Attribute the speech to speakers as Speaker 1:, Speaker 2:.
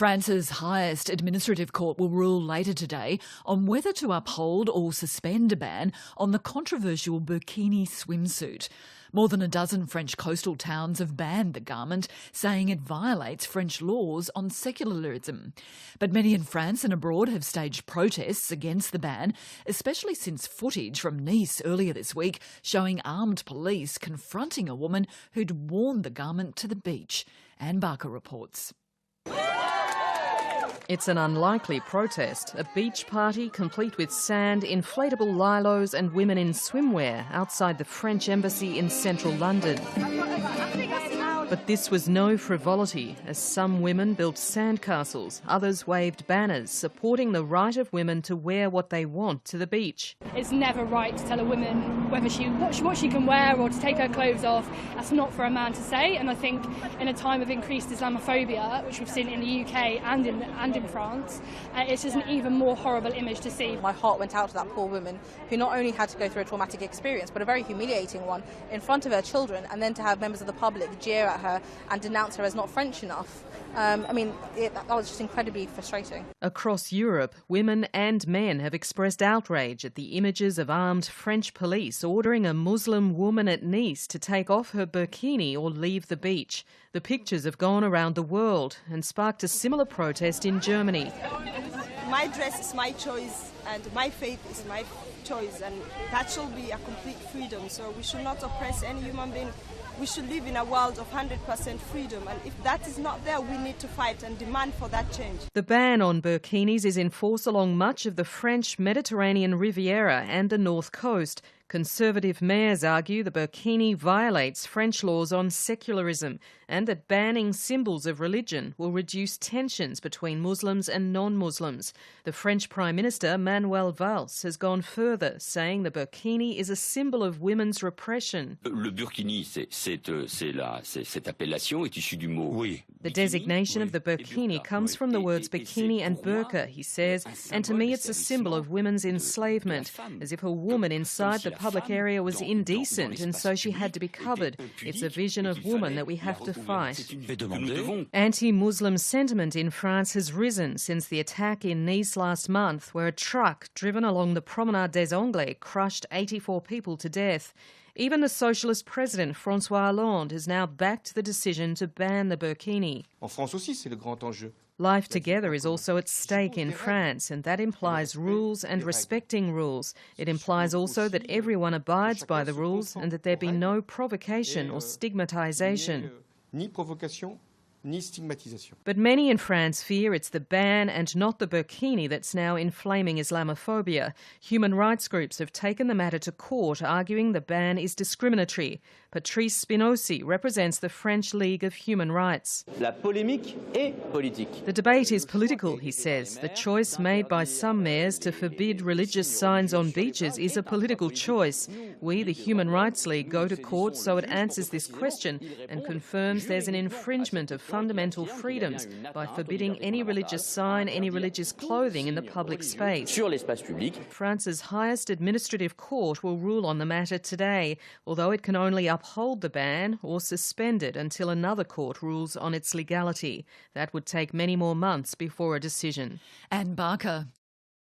Speaker 1: France's highest administrative court will rule later today on whether to uphold or suspend a ban on the controversial burkini swimsuit. More than a dozen French coastal towns have banned the garment, saying it violates French laws on secularism. But many in France and abroad have staged protests against the ban, especially since footage from Nice earlier this week showing armed police confronting a woman who'd worn the garment to the beach. Anne Barker reports.
Speaker 2: It's an unlikely protest, a beach party complete with sand, inflatable lilos and women in swimwear outside the French embassy in central London. But this was no frivolity, as some women built sandcastles, others waved banners supporting the right of women to wear what they want to the beach.
Speaker 3: It's never right to tell a woman whether what she can wear or to take her clothes off. That's not for a man to say, and I think in a time of increased Islamophobia, which we've seen in the UK and in France, it's just an even more horrible image to see.
Speaker 4: My heart went out to that poor woman who not only had to go through a traumatic experience, but a very humiliating one in front of her children, and then to have members of the public jeer at her and denounce her as not French enough. That was just incredibly frustrating.
Speaker 2: Across Europe, women and men have expressed outrage at the images of armed French police ordering a Muslim woman at Nice to take off her burkini or leave the beach. The pictures have gone around the world and sparked a similar protest in Germany.
Speaker 5: My dress is my choice and my faith is my choice, and that should be a complete freedom. So we should not oppress any human being. We should live in a world of 100% freedom, and if that is not there, we need to fight and demand for that change.
Speaker 2: The ban on burkinis is in force along much of the French Mediterranean Riviera and the North Coast. Conservative mayors argue the burkini violates French laws on secularism and that banning symbols of religion will reduce tensions between Muslims and non-Muslims. The French Prime Minister, Manuel Valls, has gone further, saying the burkini is a symbol of women's repression.
Speaker 6: Le burkini, cette appellation est issue du mot.
Speaker 2: The designation of the burkini comes from the words bikini and burqa, he says, and to me it's a symbol of women's enslavement, as if a woman inside the public area was indecent and so she had to be covered. It's a vision of woman that we have to fight. Anti-Muslim sentiment in France has risen since the attack in Nice last month, where a truck driven along the Promenade des Anglais crushed 84 people to death. Even the socialist president, François Hollande, has now backed the decision to ban the burkini.
Speaker 7: En France aussi, c'est le grand enjeu.
Speaker 2: Life together is also at stake in France, and that implies rules and respecting rules. It implies also that everyone abides by the rules and that there be no provocation or stigmatisation.
Speaker 7: Ni provocation, ni stigmatisation.
Speaker 2: But many in France fear it's the ban and not the burkini that's now inflaming Islamophobia. Human rights groups have taken the matter to court, arguing the ban is discriminatory. Patrice Spinosi represents the French League of Human Rights.
Speaker 8: La polémique est politique.
Speaker 2: The debate is political, he says. The choice made by some mayors to forbid religious signs on beaches is a political choice. We, the Human Rights League, go to court so it answers this question and confirms there's an infringement of fundamental freedoms by forbidding any religious sign, any religious clothing in the public space.
Speaker 8: Sur l'espace public.
Speaker 2: France's highest administrative court will rule on the matter today, although it can only uphold the ban or suspend it until another court rules on its legality. That would take many more months before a decision.
Speaker 1: Anne Barker.